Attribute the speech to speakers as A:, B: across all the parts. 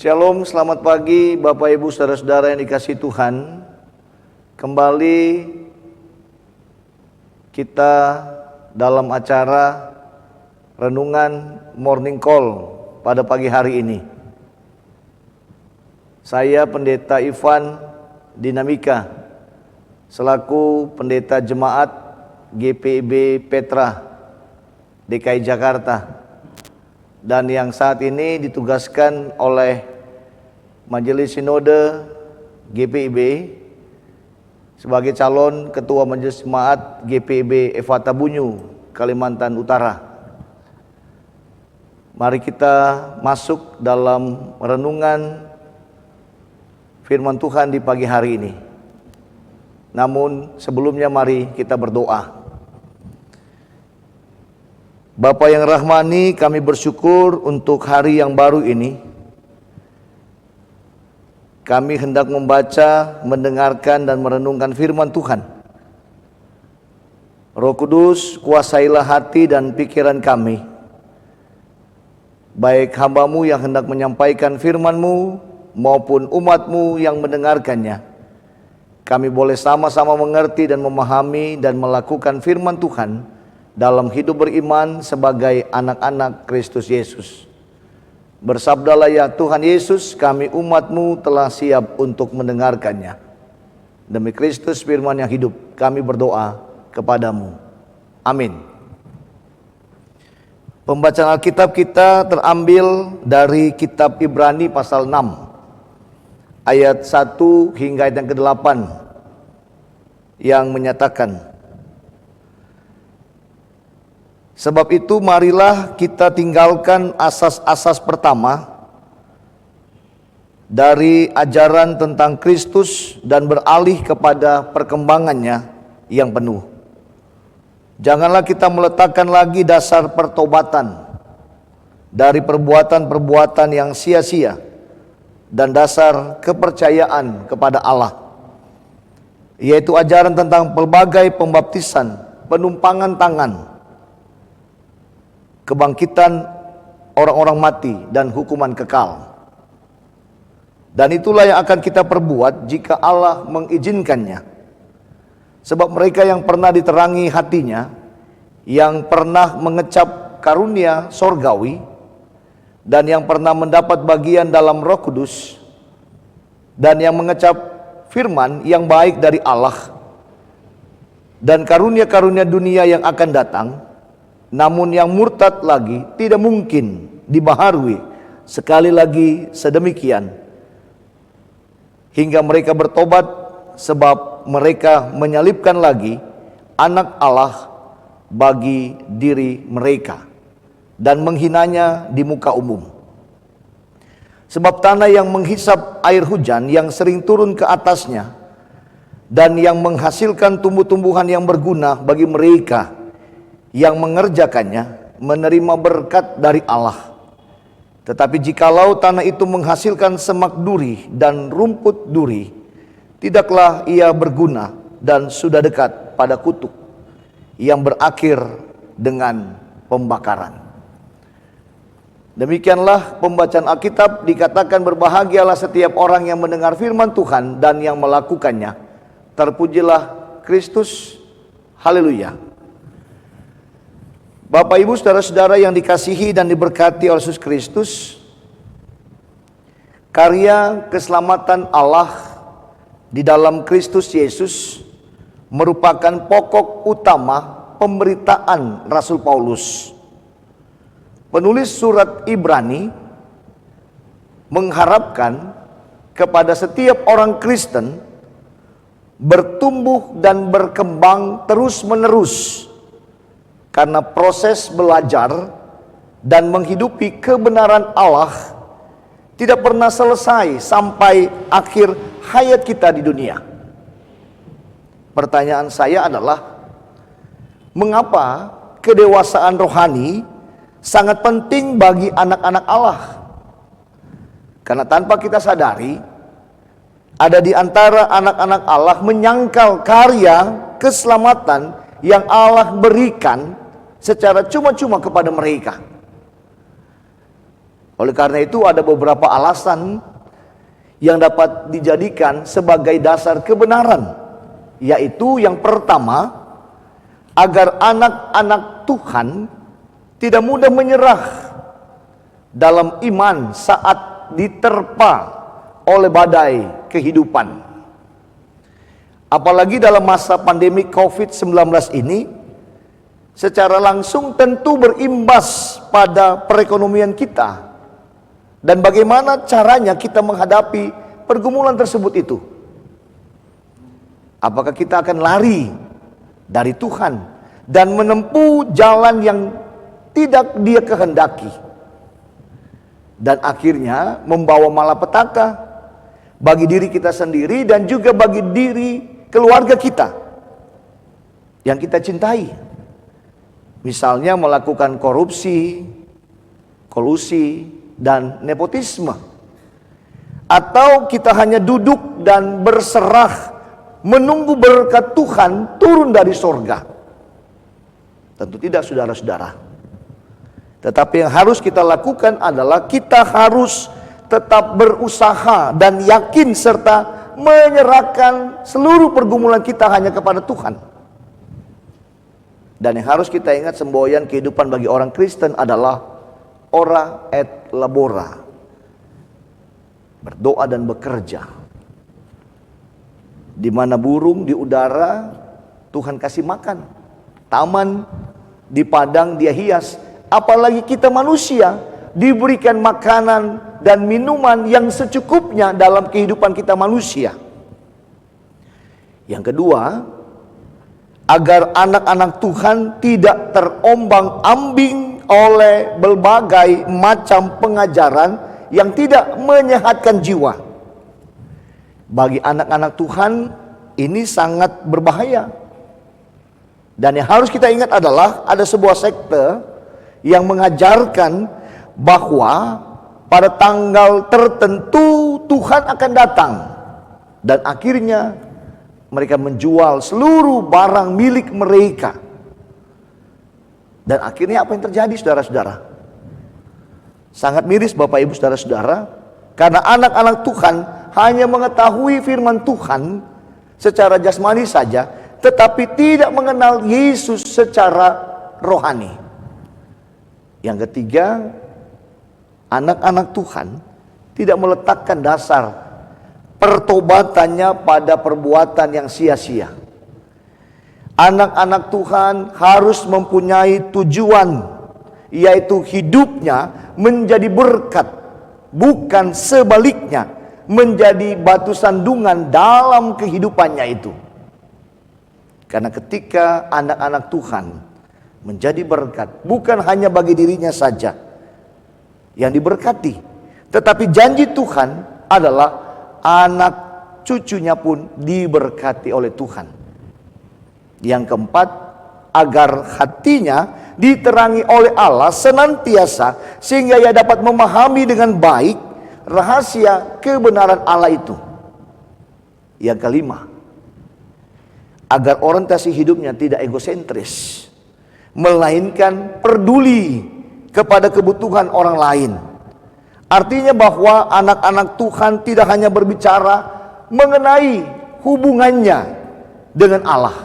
A: Shalom, selamat pagi Bapak Ibu Saudara-saudara yang dikasihi Tuhan. Kembali kita dalam acara renungan Morning Call pada pagi hari ini. Saya Pendeta Ivan Dinamika selaku Pendeta Jemaat GPIB Petra DKI Jakarta, dan yang saat ini ditugaskan oleh Majelis Sinode GPIB sebagai calon Ketua Majelis Jemaat GPIB Efata Bunyu, Kalimantan Utara. Mari kita masuk dalam renungan firman Tuhan di pagi hari ini. Namun sebelumnya mari kita berdoa. Bapa yang rahmani, kami bersyukur untuk hari yang baru ini. Kami hendak membaca, mendengarkan dan merenungkan firman Tuhan. Roh Kudus, kuasailah hati dan pikiran kami, baik hamba-Mu yang hendak menyampaikan firman-Mu maupun umat-Mu yang mendengarkannya. Kami boleh sama-sama mengerti dan memahami dan melakukan firman Tuhan dalam hidup beriman sebagai anak-anak Kristus Yesus. Bersabdalah ya Tuhan Yesus, kami umat-Mu telah siap untuk mendengarkannya. Demi Kristus firman yang hidup, kami berdoa kepadamu. Amin. Pembacaan Alkitab kita terambil dari kitab Ibrani pasal 6 ayat 1 hingga ayat yang ke-8 yang menyatakan, sebab itu marilah kita tinggalkan asas-asas pertama dari ajaran tentang Kristus dan beralih kepada perkembangannya yang penuh. Janganlah kita meletakkan lagi dasar pertobatan dari perbuatan-perbuatan yang sia-sia dan dasar kepercayaan kepada Allah, yaitu ajaran tentang pelbagai pembaptisan, penumpangan tangan, kebangkitan orang-orang mati dan hukuman kekal. Dan itulah yang akan kita perbuat jika Allah mengizinkannya. Sebab mereka yang pernah diterangi hatinya, yang pernah mengecap karunia sorgawi, dan yang pernah mendapat bagian dalam Roh Kudus, dan yang mengecap firman yang baik dari Allah, dan karunia-karunia dunia yang akan datang, namun yang murtad lagi tidak mungkin dibaharui sekali lagi sedemikian hingga mereka bertobat, sebab mereka menyalibkan lagi anak Allah bagi diri mereka dan menghinanya di muka umum. Sebab tanah yang menghisap air hujan yang sering turun ke atasnya dan yang menghasilkan tumbuh-tumbuhan yang berguna bagi mereka yang mengerjakannya menerima berkat dari Allah. Tetapi jikalau tanah itu menghasilkan semak duri dan rumput duri, tidaklah ia berguna dan sudah dekat pada kutuk yang berakhir dengan pembakaran. Demikianlah pembacaan Alkitab. Dikatakan berbahagialah setiap orang yang mendengar firman Tuhan dan yang melakukannya. Terpujilah Kristus. Haleluya. Bapak Ibu saudara-saudara yang dikasihi dan diberkati oleh Yesus Kristus, karya keselamatan Allah di dalam Kristus Yesus merupakan pokok utama pemberitaan Rasul Paulus. Penulis surat Ibrani mengharapkan kepada setiap orang Kristen bertumbuh dan berkembang terus-menerus karena proses belajar dan menghidupi kebenaran Allah tidak pernah selesai sampai akhir hayat kita di dunia. Pertanyaan saya adalah, mengapa kedewasaan rohani sangat penting bagi anak-anak Allah? Karena tanpa kita sadari, ada di antara anak-anak Allah menyangkal karya keselamatan yang Allah berikan secara cuma-cuma kepada mereka. Oleh karena itu ada beberapa alasan yang dapat dijadikan sebagai dasar kebenaran, yaitu yang pertama, agar anak-anak Tuhan tidak mudah menyerah dalam iman saat diterpa oleh badai kehidupan. Apalagi dalam masa pandemi COVID-19 ini, secara langsung tentu berimbas pada perekonomian kita. Dan bagaimana caranya kita menghadapi pergumulan tersebut itu? Apakah kita akan lari dari Tuhan dan menempuh jalan yang tidak Dia kehendaki, dan akhirnya membawa malapetaka bagi diri kita sendiri dan juga bagi diri keluarga kita yang kita cintai? Misalnya melakukan korupsi, kolusi, dan nepotisme. Atau kita hanya duduk dan berserah menunggu berkat Tuhan turun dari sorga. Tentu tidak, saudara-saudara. Tetapi yang harus kita lakukan adalah kita harus tetap berusaha dan yakin serta menyerahkan seluruh pergumulan kita hanya kepada Tuhan. Dan yang harus kita ingat, semboyan kehidupan bagi orang Kristen adalah ora et labora, berdoa dan bekerja. Di mana burung di udara Tuhan kasih makan, taman di padang Dia hias, apalagi kita manusia diberikan makanan dan minuman yang secukupnya dalam kehidupan kita manusia. Yang kedua, agar anak-anak Tuhan tidak terombang-ambing oleh berbagai macam pengajaran yang tidak menyehatkan jiwa. Bagi anak-anak Tuhan ini sangat berbahaya. Dan yang harus kita ingat adalah ada sebuah sekte yang mengajarkan bahwa pada tanggal tertentu Tuhan akan datang, dan akhirnya mereka menjual seluruh barang milik mereka. Dan akhirnya apa yang terjadi, saudara-saudara? Sangat miris Bapak Ibu saudara-saudara, karena anak-anak Tuhan hanya mengetahui firman Tuhan secara jasmani saja, tetapi tidak mengenal Yesus secara rohani. Yang ketiga, anak-anak Tuhan tidak meletakkan dasar pertobatannya pada perbuatan yang sia-sia. Anak-anak Tuhan harus mempunyai tujuan, yaitu hidupnya menjadi berkat, bukan sebaliknya menjadi batu sandungan dalam kehidupannya itu. Karena ketika anak-anak Tuhan menjadi berkat, bukan hanya bagi dirinya saja yang diberkati, tetapi janji Tuhan adalah anak cucunya pun diberkati oleh Tuhan. Yang keempat, agar hatinya diterangi oleh Allah senantiasa, sehingga ia dapat memahami dengan baik rahasia kebenaran Allah itu. Yang kelima, agar orientasi hidupnya tidak egosentris, melainkan peduli kepada kebutuhan orang lain. Artinya bahwa anak-anak Tuhan tidak hanya berbicara mengenai hubungannya dengan Allah,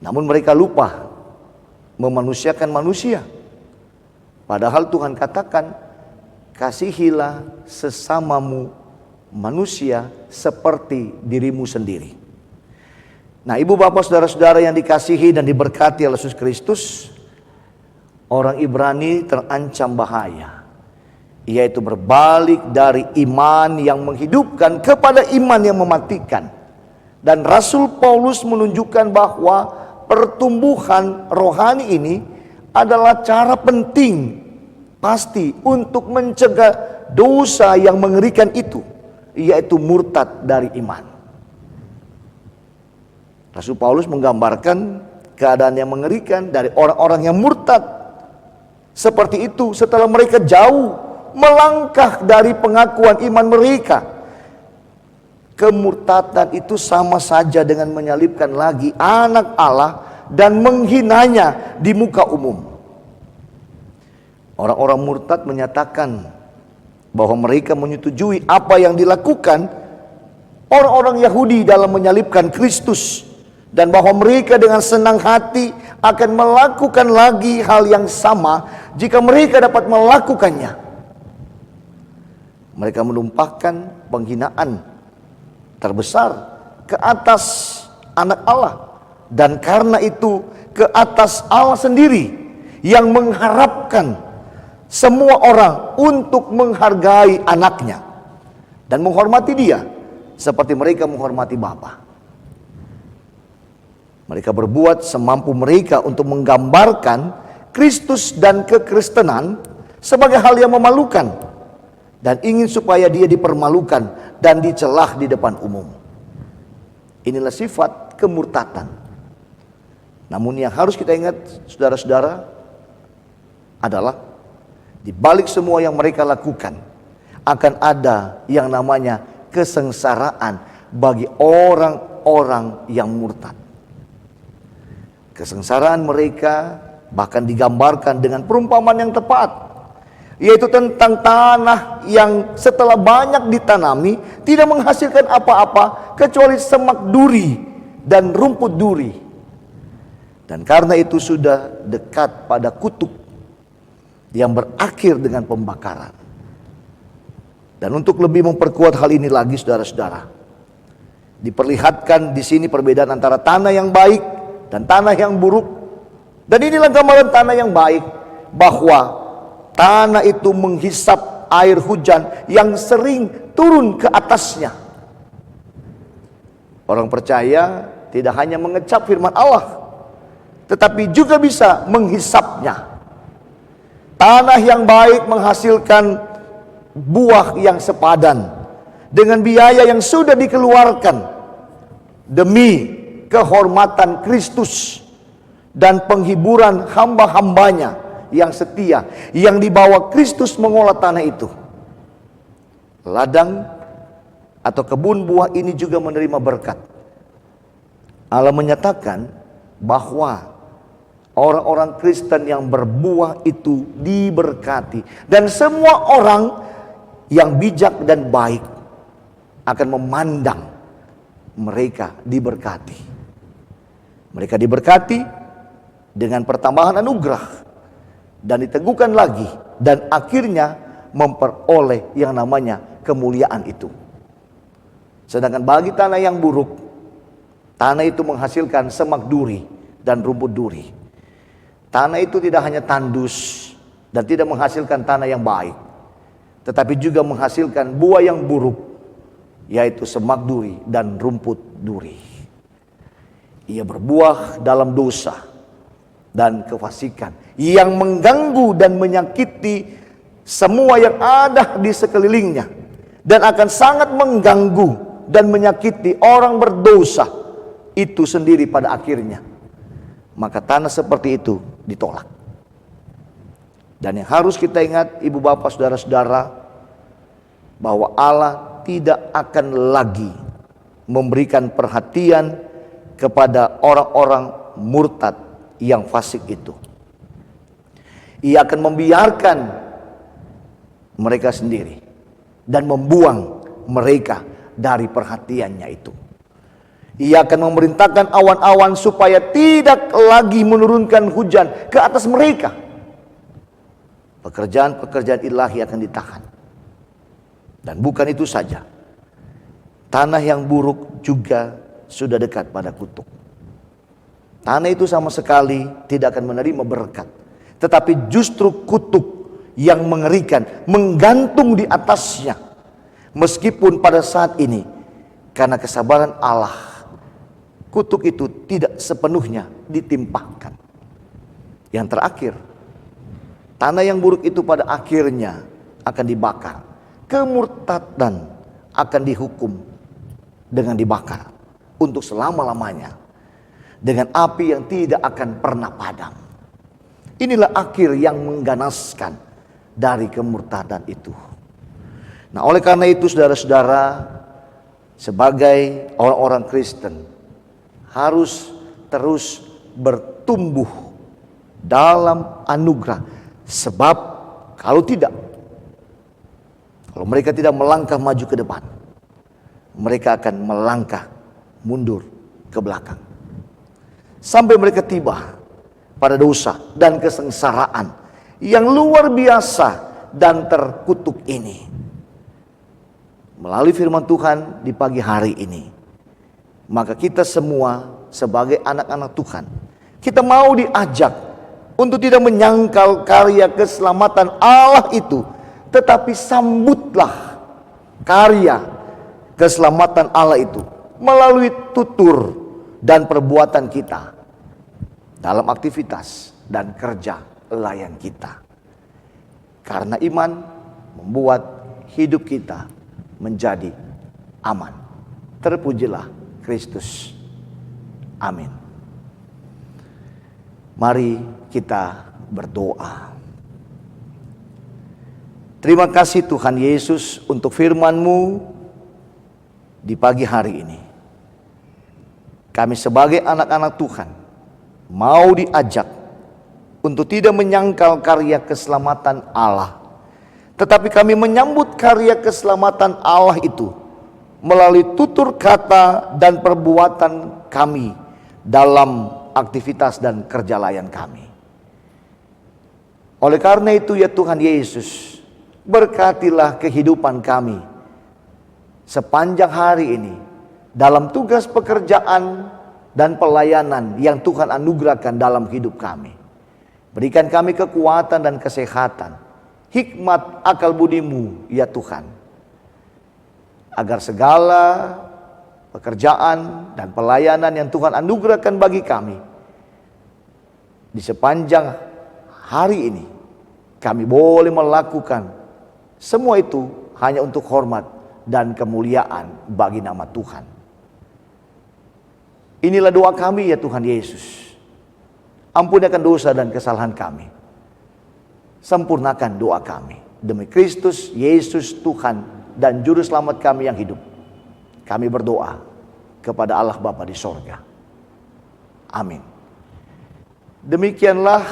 A: namun mereka lupa memanusiakan manusia. Padahal Tuhan katakan, kasihilah sesamamu manusia seperti dirimu sendiri. Nah, ibu bapak saudara-saudara yang dikasihi dan diberkati oleh Yesus Kristus, orang Ibrani terancam bahaya, yaitu berbalik dari iman yang menghidupkan kepada iman yang mematikan. Dan Rasul Paulus menunjukkan bahwa pertumbuhan rohani ini adalah cara penting pasti untuk mencegah dosa yang mengerikan itu, yaitu murtad dari iman. Rasul Paulus menggambarkan keadaan yang mengerikan dari orang-orang yang murtad seperti itu setelah mereka jauh melangkah dari pengakuan iman mereka. Kemurtadan itu sama saja dengan menyalibkan lagi anak Allah dan menghinanya di muka umum. Orang-orang murtad menyatakan bahwa mereka menyetujui apa yang dilakukan orang-orang Yahudi dalam menyalibkan Kristus, dan bahwa mereka dengan senang hati akan melakukan lagi hal yang sama jika mereka dapat melakukannya. Mereka menumpahkan penghinaan terbesar ke atas anak Allah, dan karena itu ke atas Allah sendiri yang mengharapkan semua orang untuk menghargai anaknya dan menghormati dia seperti mereka menghormati Bapa. Mereka berbuat semampu mereka untuk menggambarkan Kristus dan kekristenan sebagai hal yang memalukan, dan ingin supaya dia dipermalukan dan dicelah di depan umum. Inilah sifat kemurtatan. Namun yang harus kita ingat, saudara-saudara, adalah di balik semua yang mereka lakukan akan ada yang namanya kesengsaraan bagi orang-orang yang murtad. Kesengsaraan mereka bahkan digambarkan dengan perumpamaan yang tepat, yaitu tentang tanah yang setelah banyak ditanami tidak menghasilkan apa-apa kecuali semak duri dan rumput duri. Dan karena itu sudah dekat pada kutuk yang berakhir dengan pembakaran. Dan untuk lebih memperkuat hal ini lagi, saudara-saudara, diperlihatkan di sini perbedaan antara tanah yang baik dan tanah yang buruk. Dan inilah gambaran tanah yang baik, bahwa tanah itu menghisap air hujan yang sering turun ke atasnya. Orang percaya tidak hanya mengecap firman Allah, tetapi juga bisa menghisapnya. Tanah yang baik menghasilkan buah yang sepadan dengan biaya yang sudah dikeluarkan demi kehormatan Kristus dan penghiburan hamba-hambanya yang setia, yang dibawa Kristus mengolah tanah itu. Ladang atau kebun buah ini juga menerima berkat. Allah menyatakan bahwa orang-orang Kristen yang berbuah itu diberkati, dan semua orang yang bijak dan baik akan memandang mereka diberkati. Mereka diberkati dengan pertambahan anugerah dan diteguhkan lagi, dan akhirnya memperoleh yang namanya kemuliaan itu. Sedangkan bagi tanah yang buruk, tanah itu menghasilkan semak duri dan rumput duri. Tanah itu tidak hanya tandus dan tidak menghasilkan tanah yang baik, tetapi juga menghasilkan buah yang buruk, yaitu semak duri dan rumput duri. Ia berbuah dalam dosa dan kefasikan yang mengganggu dan menyakiti semua yang ada di sekelilingnya, dan akan sangat mengganggu dan menyakiti orang berdosa itu sendiri pada akhirnya. Maka tanah seperti itu ditolak. Dan yang harus kita ingat, ibu bapak saudara-saudara, bahwa Allah tidak akan lagi memberikan perhatian kepada orang-orang murtad yang fasik itu. Ia akan membiarkan mereka sendiri dan membuang mereka dari perhatiannya itu. Ia akan memerintahkan awan-awan supaya tidak lagi menurunkan hujan ke atas mereka. Pekerjaan-pekerjaan ilahi akan ditahan. Dan bukan itu saja, tanah yang buruk juga sudah dekat pada kutuk. Tanah itu sama sekali tidak akan menerima berkat, tetapi justru kutuk yang mengerikan menggantung di atasnya. Meskipun pada saat ini karena kesabaran Allah, kutuk itu tidak sepenuhnya ditimpakan. Yang terakhir, tanah yang buruk itu pada akhirnya akan dibakar. Kemurtadan akan dihukum dengan dibakar untuk selama-lamanya dengan api yang tidak akan pernah padam. Inilah akhir yang mengganaskan dari kemurtadan itu. Nah, oleh karena itu saudara-saudara, sebagai orang-orang Kristen harus terus bertumbuh dalam anugerah, sebab Kalau tidak, kalau mereka tidak melangkah maju ke depan, mereka akan melangkah mundur ke belakang. Sampai mereka tiba pada dosa dan kesengsaraan yang luar biasa dan terkutuk ini. Melalui firman Tuhan di pagi hari ini, maka kita semua sebagai anak-anak Tuhan, kita mau diajak untuk tidak menyangkal karya keselamatan Allah itu, tetapi sambutlah karya keselamatan Allah itu melalui tutur dan perbuatan kita dalam aktivitas dan kerja layan kita. Karena iman membuat hidup kita menjadi aman. Terpujilah Kristus. Amin. Mari kita berdoa. Terima kasih Tuhan Yesus untuk firman-Mu di pagi hari ini. Kami sebagai anak-anak Tuhan mau diajak untuk tidak menyangkal karya keselamatan Allah, tetapi kami menyambut karya keselamatan Allah itu melalui tutur kata dan perbuatan kami dalam aktivitas dan kerja layan kami. Oleh karena itu ya Tuhan Yesus, berkatilah kehidupan kami sepanjang hari ini dalam tugas pekerjaan dan pelayanan yang Tuhan anugerahkan dalam hidup kami. Berikan kami kekuatan dan kesehatan, hikmat akal budimu ya Tuhan, agar segala pekerjaan dan pelayanan yang Tuhan anugerahkan bagi kami di sepanjang hari ini, kami boleh melakukan semua itu hanya untuk hormat dan kemuliaan bagi nama Tuhan. Inilah doa kami ya Tuhan Yesus. Ampuni akan dosa dan kesalahan kami. Sempurnakan doa kami. Demi Kristus Yesus Tuhan dan Juru Selamat kami yang hidup, kami berdoa kepada Allah Bapa di sorga. Amin. Demikianlah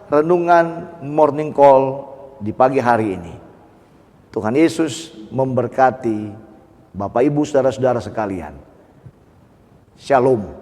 A: renungan Morning Call di pagi hari ini. Tuhan Yesus memberkati Bapak Ibu saudara-saudara sekalian. Shalom.